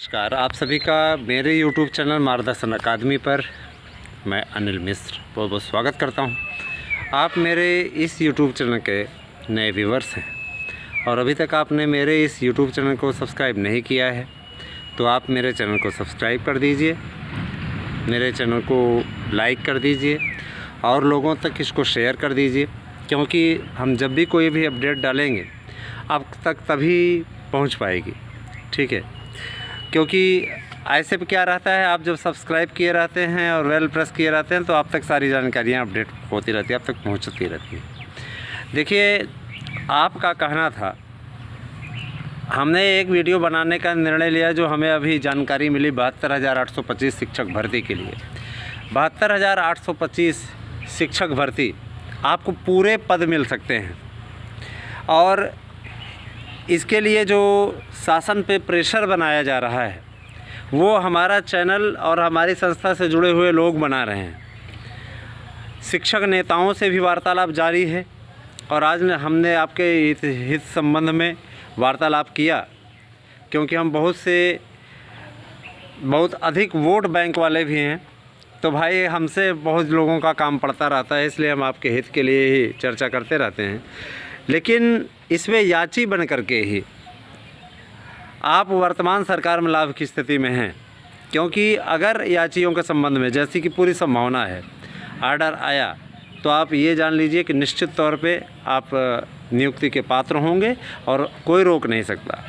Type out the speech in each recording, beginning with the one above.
नमस्कार, आप सभी का मेरे YouTube चैनल मार्गदर्शन अकादमी पर मैं अनिल मिश्र बहुत बहुत स्वागत करता हूं। आप मेरे इस YouTube चैनल के नए व्यूवर्स हैं और अभी तक आपने मेरे इस YouTube चैनल को सब्सक्राइब नहीं किया है तो आप मेरे चैनल को सब्सक्राइब कर दीजिए, मेरे चैनल को लाइक कर दीजिए और लोगों तक इसको शेयर कर दीजिए, क्योंकि हम जब भी कोई भी अपडेट डालेंगे आप तक तभी पहुंच पाएगी। ठीक है, क्योंकि ऐसे भी क्या रहता है, आप जब सब्सक्राइब किए रहते हैं और बेल प्रेस किए रहते हैं तो आप तक सारी जानकारियाँ अपडेट होती रहती है, आप तक पहुंचती रहती है। देखिए, आपका कहना था, हमने एक वीडियो बनाने का निर्णय लिया जो हमें अभी जानकारी मिली 72,825 शिक्षक भर्ती के लिए। 72,825 शिक्षक भर्ती आपको पूरे पद मिल सकते हैं और इसके लिए जो शासन पे प्रेशर बनाया जा रहा है वो हमारा चैनल और हमारी संस्था से जुड़े हुए लोग बना रहे हैं। शिक्षक नेताओं से भी वार्तालाप जारी है और आज हमने आपके हित संबंध में वार्तालाप किया, क्योंकि हम बहुत अधिक वोट बैंक वाले भी हैं, तो भाई हमसे बहुत लोगों का काम पड़ता रहता है, इसलिए हम आपके हित के लिए ही चर्चा करते रहते हैं। लेकिन इसमें याची बन करके ही आप वर्तमान सरकार में लाभ की स्थिति में हैं, क्योंकि अगर याचियों के संबंध में जैसी कि पूरी संभावना है आर्डर आया तो आप ये जान लीजिए कि निश्चित तौर पे आप नियुक्ति के पात्र होंगे और कोई रोक नहीं सकता।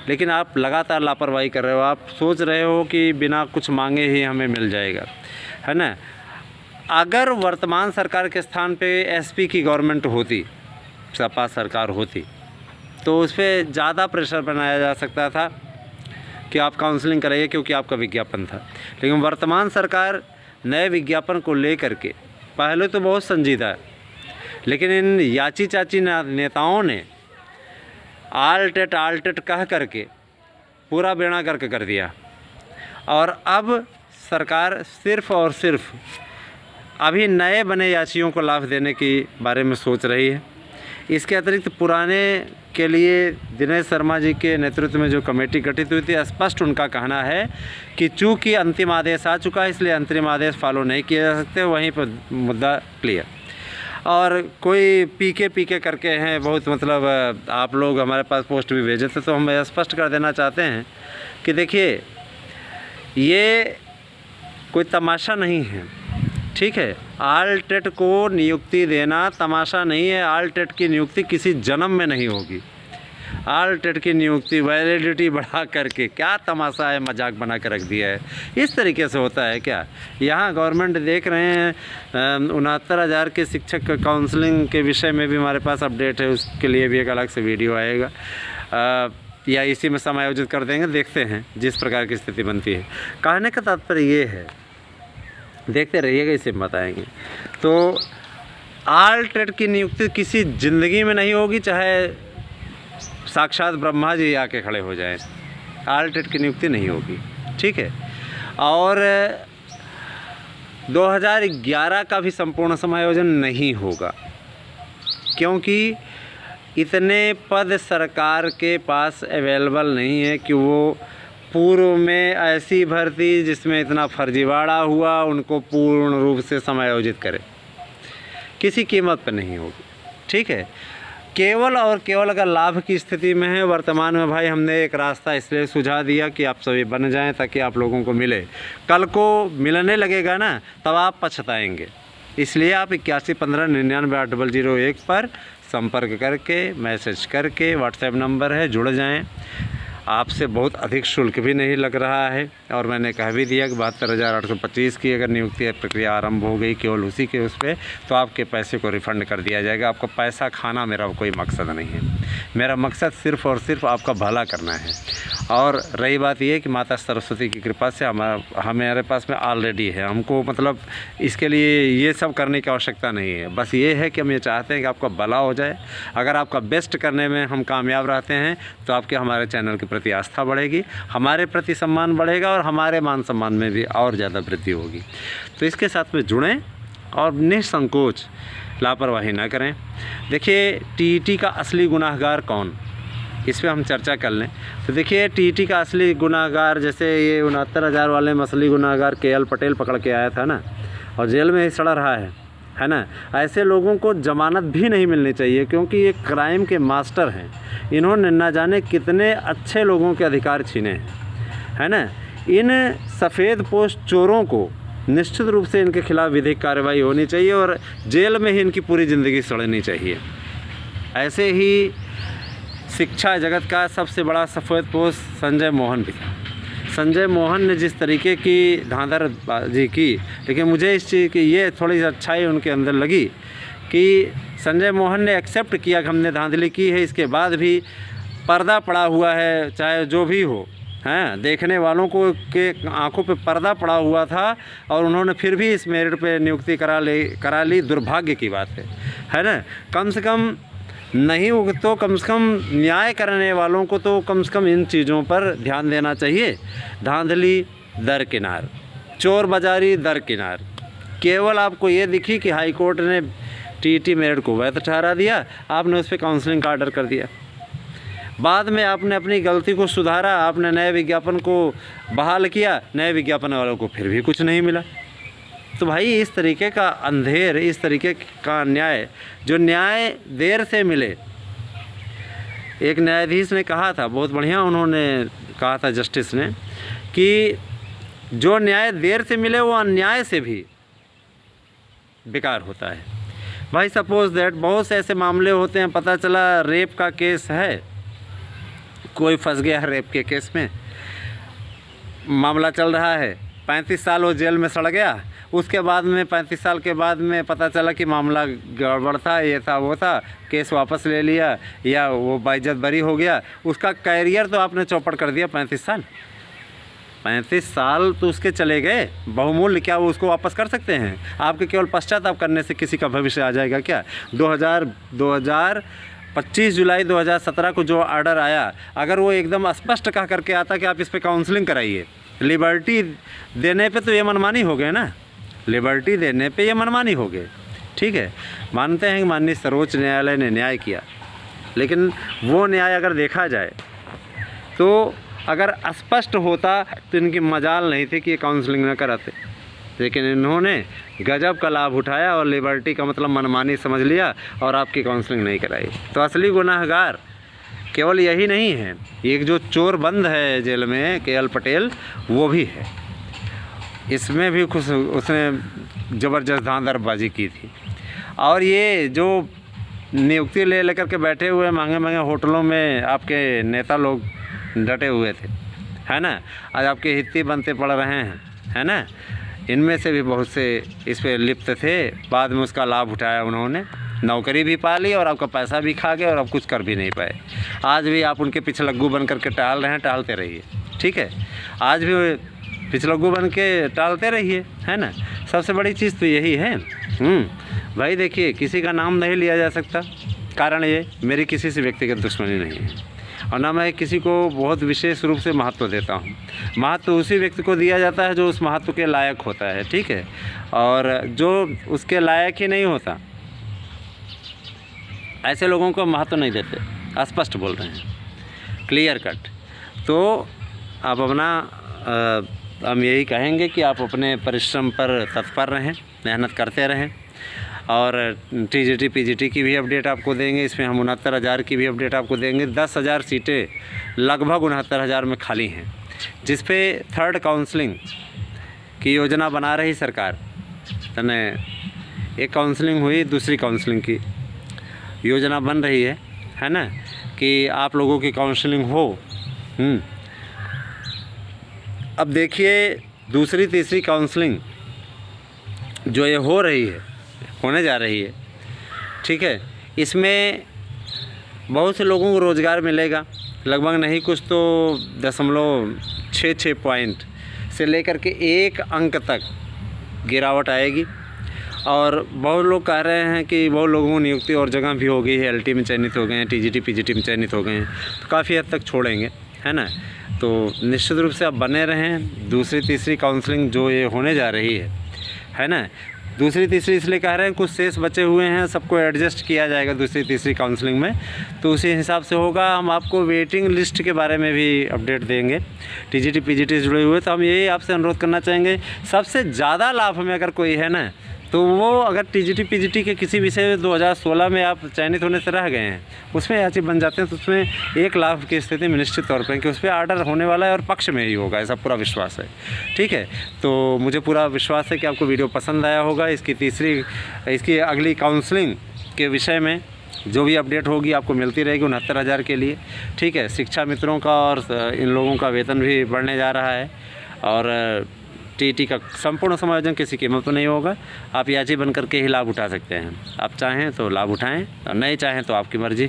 लेकिन आप लगातार लापरवाही कर रहे हो, आप सोच रहे हो कि बिना कुछ मांगे ही हमें मिल जाएगा, है ना। अगर वर्तमान सरकार के स्थान पे एसपी की गवर्नमेंट होती, सपा सरकार होती, तो उस पर ज़्यादा प्रेशर बनाया जा सकता था कि आप काउंसलिंग कराइए, क्योंकि आपका विज्ञापन था। लेकिन वर्तमान सरकार नए विज्ञापन को लेकर के पहले तो बहुत संजीदा है, लेकिन इन याची चाची नेताओं ने आल टेट कह करके पूरा बेड़ा गर्क कर दिया और अब सरकार सिर्फ़ और सिर्फ अभी नए बने याचियों को लाभ देने के बारे में सोच रही है। इसके अतिरिक्त पुराने के लिए दिनेश शर्मा जी के नेतृत्व में जो कमेटी गठित हुई थी, स्पष्ट उनका कहना है कि चूँकि अंतिम आदेश आ चुका है इसलिए अंतरिम आदेश फॉलो नहीं किए जा सकते, वहीं पर मुद्दा क्लियर। और कोई पीके करके हैं बहुत, मतलब आप लोग हमारे पास पोस्ट भी भेजे थे, तो हम स्पष्ट कर देना चाहते हैं कि देखिए, ये कोई तमाशा नहीं है। ठीक है, आल टेट को नियुक्ति देना तमाशा नहीं है। आल टेट की नियुक्ति किसी जन्म में नहीं होगी। आल टेट की नियुक्ति वैलिडिटी बढ़ा करके क्या तमाशा है, मजाक बना कर रख दिया है। इस तरीके से होता है क्या? यहाँ गवर्नमेंट देख रहे हैं 69,000 के शिक्षक काउंसलिंग के विषय में भी हमारे पास अपडेट है, उसके लिए भी एक अलग से वीडियो आएगा या इसी में समायोजित कर देंगे, देखते हैं जिस प्रकार की स्थिति बनती है। कहने का तात्पर्य ये है, देखते रहिएगा, इसे बताएंगे। तो आल टेट की नियुक्ति किसी ज़िंदगी में नहीं होगी, चाहे साक्षात ब्रह्मा जी आके खड़े हो जाएं, आल टेट की नियुक्ति नहीं होगी। ठीक है, और 2011 का भी संपूर्ण समायोजन नहीं होगा, क्योंकि इतने पद सरकार के पास अवेलेबल नहीं है कि वो पूर्व में ऐसी भर्ती जिसमें इतना फर्जीवाड़ा हुआ उनको पूर्ण रूप से समायोजित करे, किसी कीमत पर नहीं होगी। ठीक है, केवल और केवल अगर लाभ की स्थिति में है वर्तमान में, भाई हमने एक रास्ता इसलिए सुझा दिया कि आप सभी बन जाएं ताकि आप लोगों को मिले। कल को मिलने लगेगा ना, तब आप पछताएंगे। इसलिए आप 8115998001 पर संपर्क करके, मैसेज करके, व्हाट्सएप नंबर है, जुड़ जाएं। आपसे बहुत अधिक शुल्क भी नहीं लग रहा है और मैंने कह भी दिया कि 72,825 की अगर नियुक्ति प्रक्रिया आरंभ हो गई केवल उसी के उस पर, तो आपके पैसे को रिफ़ंड कर दिया जाएगा। आपका पैसा खाना मेरा कोई मकसद नहीं है, मेरा मकसद सिर्फ़ और सिर्फ आपका भला करना है। और रही बात ये कि माता सरस्वती की कृपा से हमारे पास में ऑलरेडी है, हमको मतलब इसके लिए ये सब करने की आवश्यकता नहीं है। बस ये है कि हम ये चाहते हैं कि आपका भला हो जाए। अगर आपका बेस्ट करने में हम कामयाब रहते हैं तो आपके हमारे चैनल के प्रति आस्था बढ़ेगी, हमारे प्रति सम्मान बढ़ेगा और हमारे मान सम्मान में भी और ज़्यादा वृद्धि होगी। तो इसके साथ में जुड़ें और निसंकोच लापरवाही ना करें। देखिए, टीईटी का असली गुनाहगार कौन? इस पे हम चर्चा कर लें। तो देखिए टीटी का असली गुनाहगार, जैसे ये 69,000 वाले में असली गुनाहगार KL पटेल पकड़ के आया था ना, और जेल में ही सड़ा रहा है ना। ऐसे लोगों को ज़मानत भी नहीं मिलनी चाहिए, क्योंकि ये क्राइम के मास्टर हैं। इन्होंने ना जाने कितने अच्छे लोगों के अधिकार छीने हैं, है ना। इन सफ़ेद पोस्ट चोरों को निश्चित रूप से इनके खिलाफ़ विधिक कार्रवाई होनी चाहिए और जेल में ही इनकी पूरी ज़िंदगी सड़नी चाहिए। ऐसे ही शिक्षा जगत का सबसे बड़ा सफ़ेद पोस्ट संजय मोहन भी था। संजय मोहन ने जिस तरीके की धांधरबाजी की, लेकिन मुझे इस चीज़ की ये थोड़ी सी अच्छाई उनके अंदर लगी कि संजय मोहन ने एक्सेप्ट किया कि हमने धांधली की है, इसके बाद भी पर्दा पड़ा हुआ है, चाहे जो भी हो, हैं, देखने वालों को के आंखों पे पर्दा पड़ा हुआ था और उन्होंने फिर भी इस मेरिट पे नियुक्ति करा ली। दुर्भाग्य की बात है ना। कम से कम नहीं हो तो कम से कम न्याय करने वालों को तो कम से कम इन चीज़ों पर ध्यान देना चाहिए। धांधली दरकिनार, चोर बाजारी दरकिनार, केवल आपको ये दिखी कि हाई कोर्ट ने टीटी मेरिट को वैध ठहरा दिया, आपने उस पर काउंसलिंग का ऑर्डर कर दिया। बाद में आपने अपनी गलती को सुधारा, आपने नए विज्ञापन को बहाल किया, नए विज्ञापन वालों को फिर भी कुछ नहीं मिला। तो भाई इस तरीके का अंधेर, इस तरीके का न्याय, जो न्याय देर से मिले, एक न्यायाधीश ने कहा था, बहुत बढ़िया उन्होंने कहा था जस्टिस ने, कि जो न्याय देर से मिले वो अन्याय से भी बेकार होता है। भाई सपोज़ दैट बहुत से ऐसे मामले होते हैं, पता चला रेप का केस है, कोई फंस गया रेप के केस में, मामला चल रहा है, 35 साल वो जेल में सड़ गया, उसके बाद में 35 साल के बाद में पता चला कि मामला गड़बड़ था, ये था वो था, केस वापस ले लिया या वो बाइज्जत बरी हो गया, उसका कैरियर तो आपने चौपट कर दिया। 35 साल तो उसके चले गए बहुमूल्य, क्या वो उसको वापस कर सकते हैं? आपके केवल पश्चाताप करने से किसी का भविष्य आ जाएगा क्या? 25 जुलाई 2017 को जो ऑर्डर आया, अगर वो एकदम स्पष्ट कह करके आता कि आप इस पर काउंसलिंग कराइए, लिबर्टी देने पे तो ये मनमानी हो गए ना, लिबर्टी देने पे ये मनमानी हो गए। ठीक है, मानते हैं कि माननीय सर्वोच्च न्यायालय ने न्याय किया, लेकिन वो न्याय अगर देखा जाए तो अगर स्पष्ट होता तो इनकी मजाल नहीं थी कि ये काउंसलिंग न कराते, लेकिन इन्होंने गजब का लाभ उठाया और लिबर्टी का मतलब मनमानी समझ लिया और आपकी काउंसलिंग नहीं कराई। तो असली गुनाहगार केवल यही नहीं है, एक जो चोर बंद है जेल में KL पटेल, वो भी है, इसमें भी कुछ उसने ज़बरदस्त धांधरबाजी की थी। और ये जो नियुक्ति ले लेकर के बैठे हुए महंगे महंगे होटलों में आपके नेता लोग डटे हुए थे, है ना, आज आपके हित्ती बनते पड़ रहे हैं, है ना, इनमें से भी बहुत से इस पे लिप्त थे। बाद में उसका लाभ उठाया उन्होंने, नौकरी भी पा ली और आपका पैसा भी खा गए और अब कुछ कर भी नहीं पाए। आज भी आप उनके पिछलग्गू बन करके टाल रहे हैं, टालते रहिए। ठीक है, आज भी पिछलग्गू बन के टालते रहिए, है ना। सबसे बड़ी चीज़ तो यही है। भाई देखिए, किसी का नाम नहीं लिया जा सकता, कारण ये मेरी किसी से व्यक्तिगत दुश्मनी नहीं है और ना मैं किसी को बहुत विशेष रूप से महत्व देता हूँ। महत्व उसी व्यक्ति को दिया जाता है जो उस महत्व के लायक होता है। ठीक है, और जो उसके लायक ही नहीं होता, ऐसे लोगों को महत्व नहीं देते। स्पष्ट बोल रहे हैं, क्लियर कट। तो आप अपना हम यही कहेंगे कि आप अपने परिश्रम पर तत्पर रहें, मेहनत करते रहें। और TGT PGT की भी अपडेट आपको देंगे, इसमें हम 69,000 की भी अपडेट आपको देंगे। 10,000 सीटें लगभग 69,000 में खाली हैं, जिस पे थर्ड काउंसलिंग की योजना बना रही सरकार। तने एक काउंसलिंग हुई, दूसरी काउंसलिंग की योजना बन रही है ना, कि आप लोगों की काउंसलिंग हो। अब देखिए दूसरी तीसरी काउंसलिंग जो ये होने जा रही है, ठीक है, इसमें बहुत से लोगों को रोज़गार मिलेगा। लगभग नहीं कुछ तो 0.66 पॉइंट से लेकर के 1 अंक तक गिरावट आएगी। और बहुत लोग कह रहे हैं कि बहुत लोगों को नियुक्ति और जगह भी हो गई है, LT में चयनित हो गए हैं, TGT PGT में चयनित हो गए हैं, तो काफ़ी हद तक छोड़ेंगे, है ना। तो निश्चित रूप से आप बने रहें। दूसरी तीसरी काउंसलिंग जो ये होने जा रही है ना, दूसरी तीसरी इसलिए कह रहे हैं, कुछ शेष बचे हुए हैं, सबको एडजस्ट किया जाएगा दूसरी तीसरी काउंसलिंग में, तो उसी हिसाब से होगा। हम आपको वेटिंग लिस्ट के बारे में भी अपडेट देंगे। टीजीटी पीजीटी जुड़े हुए, तो हम यही आपसे अनुरोध करना चाहेंगे, सबसे ज़्यादा लाभ में अगर कोई है ना, तो वो अगर टीजीटी पीजीटी के किसी विषय में 2016 में आप चयनित होने से रह गए हैं, उसमें याची बन जाते हैं, तो उसमें 1 लाख की स्थिति में निश्चित तौर पर कि उस पर आर्डर होने वाला है और पक्ष में ही होगा, ऐसा पूरा विश्वास है। ठीक है, तो मुझे पूरा विश्वास है कि आपको वीडियो पसंद आया होगा। इसकी अगली काउंसलिंग के विषय में जो भी अपडेट होगी आपको मिलती रहेगी 69,000 के लिए। ठीक है, शिक्षा मित्रों का और इन लोगों का वेतन भी बढ़ने जा रहा है, और टीटी का संपूर्ण समायोजन किसी कीमत में नहीं होगा। आप याची बन करके ही लाभ उठा सकते हैं। आप चाहें तो लाभ उठाएं और नहीं चाहें तो आपकी मर्ज़ी।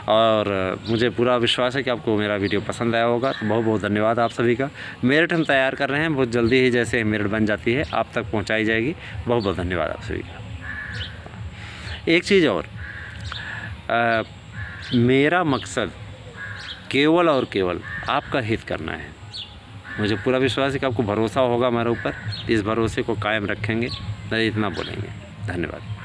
और मुझे पूरा विश्वास है कि आपको मेरा वीडियो पसंद आया होगा। तो बहुत बहुत धन्यवाद आप सभी का। मेरिट हम तैयार कर रहे हैं, बहुत जल्दी ही जैसे मेरिट बन जाती है आप तक पहुँचाई जाएगी। बहुत बहुत धन्यवाद आप सभी का। एक चीज़ और, मेरा मकसद केवल और केवल आपका हित करना है। मुझे पूरा विश्वास है कि आपको भरोसा होगा हमारे ऊपर। इस भरोसे को कायम रखेंगे, नहीं इतना बोलेंगे। धन्यवाद।